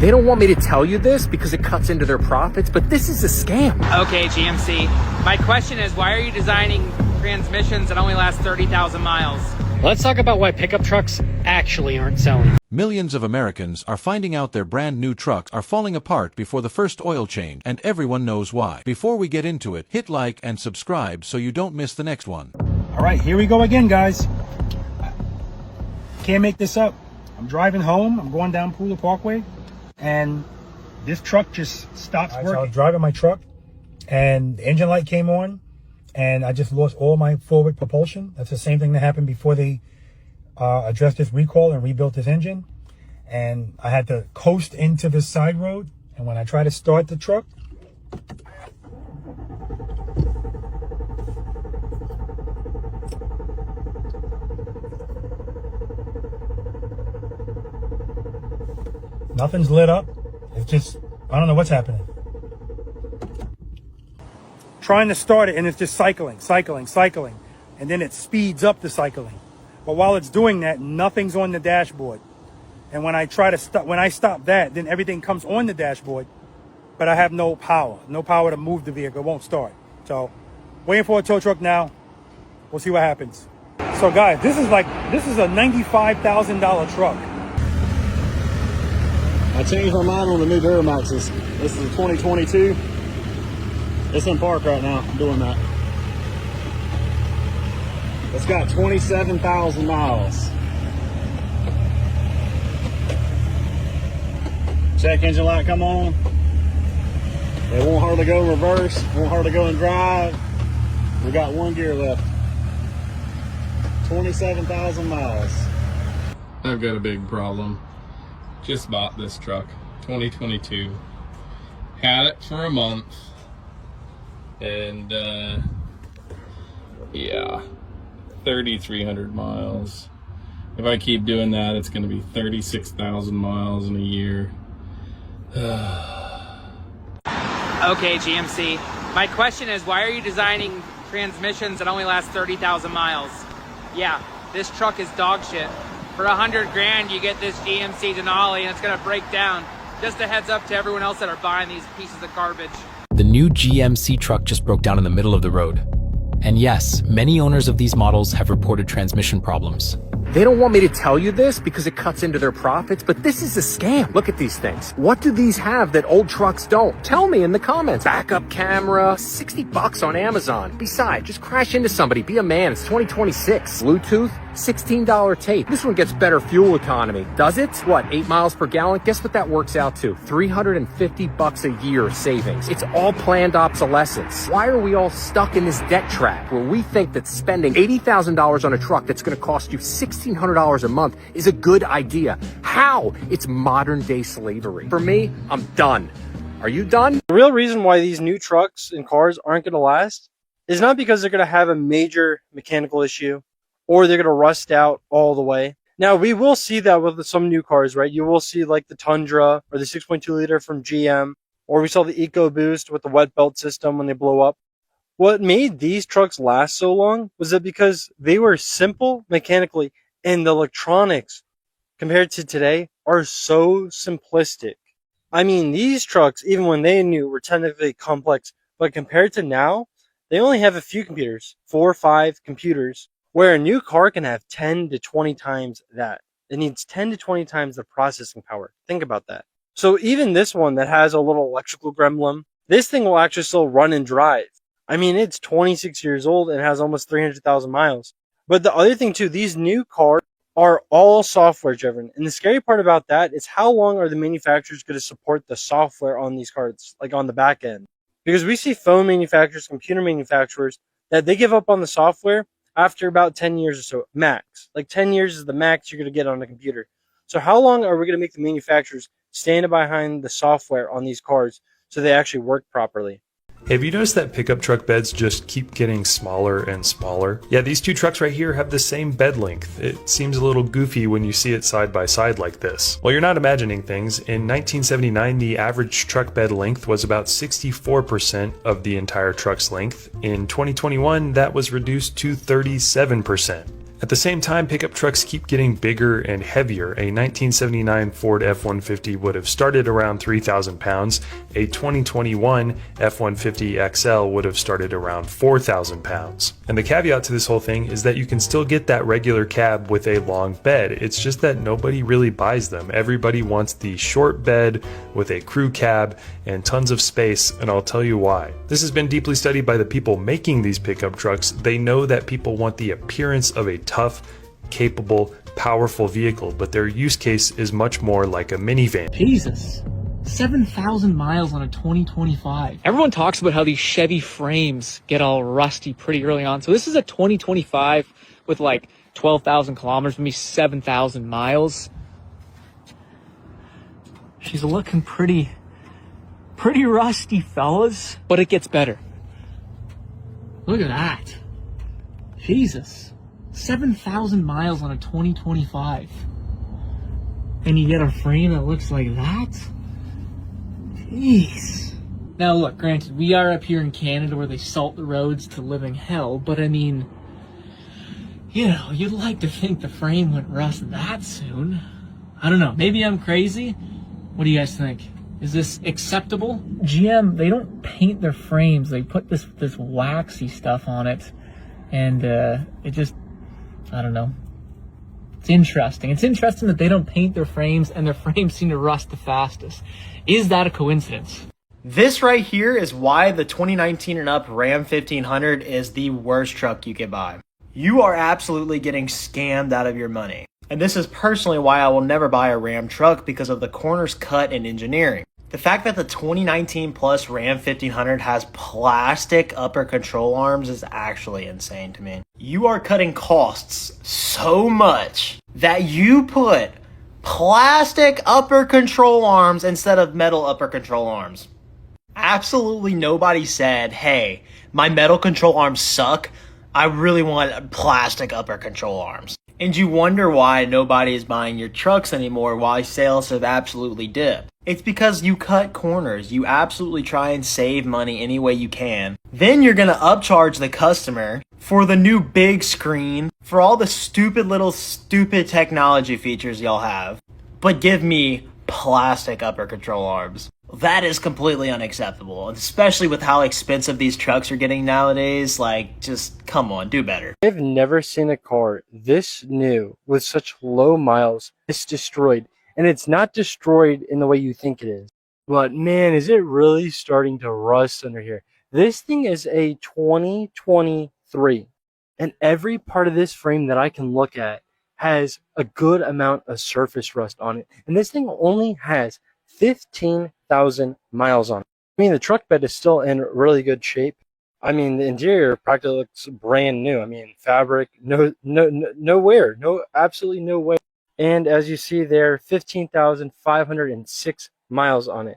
They don't want me to tell you this because it cuts into their profits, but this is a scam. Okay, GMC. My question is, why are you designing transmissions that only last 30,000 miles? Let's talk about why pickup trucks actually aren't selling. Millions of Americans are finding out their brand new trucks are falling apart before the first oil change, and everyone knows why. Before we get into it, hit like and subscribe so you don't miss the next one. All right, here we go again, guys. Can't make this up. I'm driving home. I'm going down Pooler Parkway, and this truck just stops working. So I was driving my truck, and the engine light came on, and I just lost all my forward propulsion. That's the same thing that happened before they addressed this recall and rebuilt this engine. And I had to coast into this side road, and when I try to start the truck, nothing's lit up. It's just, I don't know what's happening. Trying to start it, and it's just cycling. And then it speeds up the cycling. But while it's doing that, nothing's on the dashboard. And when I try to stop, when I stop that, then everything comes on the dashboard, but I have no power to move the vehicle. It won't start. So waiting for a tow truck now. We'll see what happens. So guys, this is a $95,000 truck. I changed my mind on the new Duramaxes. This is a 2022. It's in park right now. I'm doing that. It's got 27,000 miles. Check engine light come on. It won't hardly go in reverse. Won't hardly go in drive. We got one gear left. 27,000 miles. I've got a big problem. Just bought this truck, 2022. Had it for a month, and yeah, 3,300 miles. If I keep doing that, it's going to be 36,000 miles in a year. Okay, GMC. My question is, why are you designing transmissions that only last 30,000 miles? Yeah, this truck is dog shit. For 100 grand, you get this GMC Denali, and it's gonna break down. Just a heads up to everyone else that are buying these pieces of garbage. The new GMC truck just broke down in the middle of the road. And yes, many owners of these models have reported transmission problems. They don't want me to tell you this because it cuts into their profits, but this is a scam. Look at these things. What do these have that old trucks don't? Tell me in the comments. Backup camera, $60 on Amazon. Besides, just crash into somebody, be a man. It's 2026. Bluetooth, $16 tape. This one gets better fuel economy. Does it? What, 8 miles per gallon? Guess what that works out to? $350 a year savings. It's all planned obsolescence. Why are we all stuck in this debt trap where we think that spending $80,000 on a truck that's going to cost you $1,600 a month is a good idea? How? It's modern day slavery. For me, I'm done. Are you done? The real reason why these new trucks and cars aren't going to last is not because they're going to have a major mechanical issue or they're going to rust out all the way. Now, we will see that with some new cars, right? You will see like the Tundra or the 6.2 liter from GM, or we saw the EcoBoost with the wet belt system when they blow up. What made these trucks last so long was that because they were simple mechanically, and the electronics compared to today are so simplistic. I mean, these trucks, even when they knew, were technically complex, but compared to now, they only have a few computers, 4 or 5 computers, where a new car can have 10 to 20 times that. It needs 10 to 20 times the processing power. Think about that. So even this one that has a little electrical gremlin, this thing will actually still run and drive. I mean, it's 26 years old and has almost 300,000 miles. But the other thing too, these new cars are all software driven. And the scary part about that is how long are the manufacturers going to support the software on these cars, like on the back end? Because we see phone manufacturers, computer manufacturers, that they give up on the software after about 10 years or so, max. Like 10 years is the max you're going to get on a computer. So how long are we going to make the manufacturers stand behind the software on these cars so they actually work properly? Have you noticed that pickup truck beds just keep getting smaller and smaller? Yeah, these two trucks right here have the same bed length. It seems a little goofy when you see it side by side like this. Well, you're not imagining things. In 1979, the average truck bed length was about 64% of the entire truck's length. In 2021, that was reduced to 37%. At the same time, pickup trucks keep getting bigger and heavier. A 1979 Ford F-150 would have started around 3,000 pounds. A 2021 F-150 XL would have started around 4,000 pounds. And the caveat to this whole thing is that you can still get that regular cab with a long bed. It's just that nobody really buys them. Everybody wants the short bed with a crew cab and tons of space, and I'll tell you why. This has been deeply studied by the people making these pickup trucks. They know that people want the appearance of a tough, capable, powerful vehicle, but their use case is much more like a minivan. Jesus. 7,000 miles on a 2025. Everyone talks about how these Chevy frames get all rusty pretty early on. So this is a 2025 with like 12,000 kilometers, maybe 7,000 miles. She's looking pretty rusty, fellas. But it gets better. Look at that. Jesus. 7,000 miles on a 2025. And you get a frame that looks like that? Jeez. Now look, granted, we are up here in Canada where they salt the roads to living hell, but I mean, you know, you'd like to think the frame wouldn't rust that soon. I don't know, maybe I'm crazy. What do you guys think? Is this acceptable? GM, they don't paint their frames. They put this waxy stuff on it, and it just, I don't know. It's interesting. It's interesting that they don't paint their frames and their frames seem to rust the fastest. Is that a coincidence? This right here is why the 2019 and up Ram 1500 is the worst truck you can buy. You are absolutely getting scammed out of your money. And this is personally why I will never buy a Ram truck, because of the corners cut in engineering. The fact that the 2019 plus Ram 1500 has plastic upper control arms is actually insane to me. You are cutting costs so much that you put plastic upper control arms instead of metal upper control arms. Absolutely nobody said, hey, my metal control arms suck. I really want plastic upper control arms. And you wonder why nobody is buying your trucks anymore, why sales have absolutely dipped. It's because you cut corners. You absolutely try and save money any way you can. Then you're going to upcharge the customer for the new big screen, for all the stupid technology features y'all have. But give me plastic upper control arms. That is completely unacceptable, especially with how expensive these trucks are getting nowadays. Like, just come on, do better. I've never seen a car this new with such low miles. It's destroyed. And it's not destroyed in the way you think it is. But man, is it really starting to rust under here. This thing is a 2023. And every part of this frame that I can look at has a good amount of surface rust on it. And this thing only has 15,000 miles on it. I mean, the truck bed is still in really good shape. I mean, the interior practically looks brand new. I mean, fabric, no wear, absolutely no wear. And as you see there, 15,506 miles on it.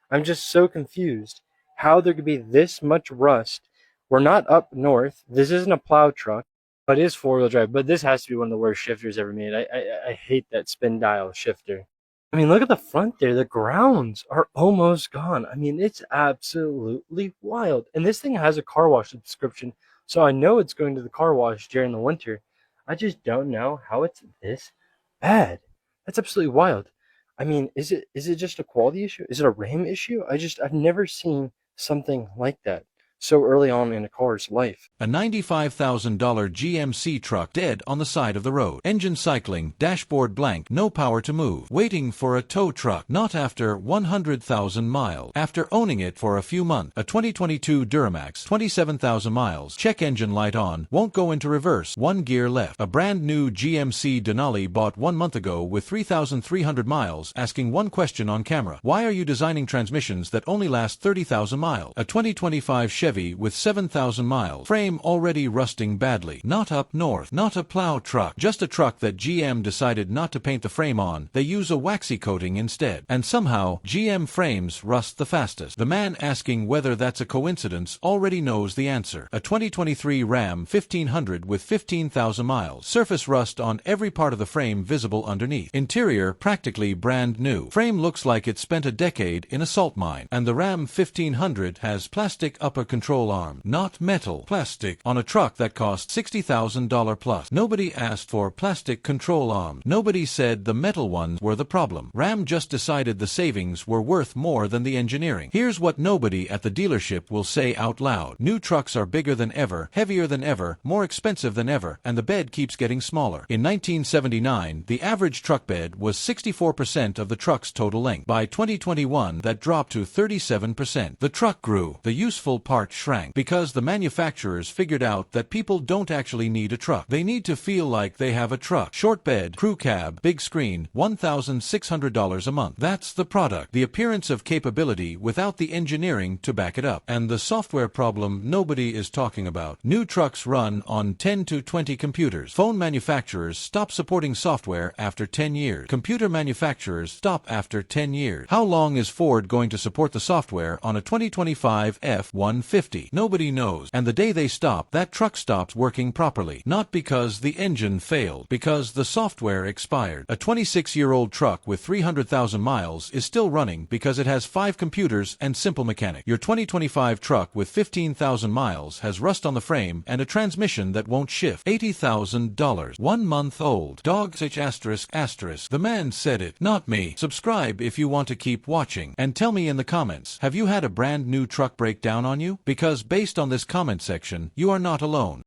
I'm just so confused how there could be this much rust. We're not up north. This isn't a plow truck, but it is four-wheel drive. But this has to be one of the worst shifters ever made. I hate that spin dial shifter. I mean, look at the front there. The grounds are almost gone. I mean, it's absolutely wild. And this thing has a car wash subscription, so I know it's going to the car wash during the winter. I just don't know how it's this bad. That's absolutely wild. I mean, is it just a quality issue? Is it a RAM issue? I've never seen something like that so early on in a car's life. A $95,000 GMC truck dead on the side of the road. Engine cycling, dashboard blank, no power to move. Waiting for a tow truck. Not after 100,000 miles. After owning it for a few months. A 2022 Duramax, 27,000 miles. Check engine light on. Won't go into reverse. One gear left. A brand new GMC Denali bought 1 month ago with 3,300 miles. Asking one question on camera. Why are you designing transmissions that only last 30,000 miles? A 2025 Chevy with 7,000 miles. Frame already rusting badly. Not up north. Not a plow truck. Just a truck that GM decided not to paint the frame on. They use a waxy coating instead. And somehow, GM frames rust the fastest. The man asking whether that's a coincidence already knows the answer. A 2023 Ram 1500 with 15,000 miles. Surface rust on every part of the frame visible underneath. Interior practically brand new. Frame looks like it spent a decade in a salt mine. And the Ram 1500 has plastic upper control arm, not metal, plastic, on a truck that cost $60,000 plus. Nobody asked for plastic control arms. Nobody said the metal ones were the problem. Ram just decided the savings were worth more than the engineering. Here's what nobody at the dealership will say out loud. New trucks are bigger than ever, heavier than ever, more expensive than ever, and the bed keeps getting smaller. In 1979, the average truck bed was 64% of the truck's total length. By 2021, that dropped to 37%. The truck grew. The useful part shrank because the manufacturers figured out that people don't actually need a truck. They need to feel like they have a truck. Short bed, crew cab, big screen, $1,600 a month. That's the product. The appearance of capability without the engineering to back it up. And the software problem nobody is talking about. New trucks run on 10 to 20 computers. Phone manufacturers stop supporting software after 10 years. Computer manufacturers stop after 10 years. How long is Ford going to support the software on a 2025 F-150? Nobody knows. And the day they stop, that truck stops working properly. Not because the engine failed, because the software expired. A 26-year-old truck with 300,000 miles is still running because it has 5 computers and simple mechanics. Your 2025 truck with 15,000 miles has rust on the frame and a transmission that won't shift. $80,000. 1 month old. Dogs ****. The man said it, not me. Subscribe if you want to keep watching. And tell me in the comments, have you had a brand new truck break down on you? Because based on this comment section, you are not alone.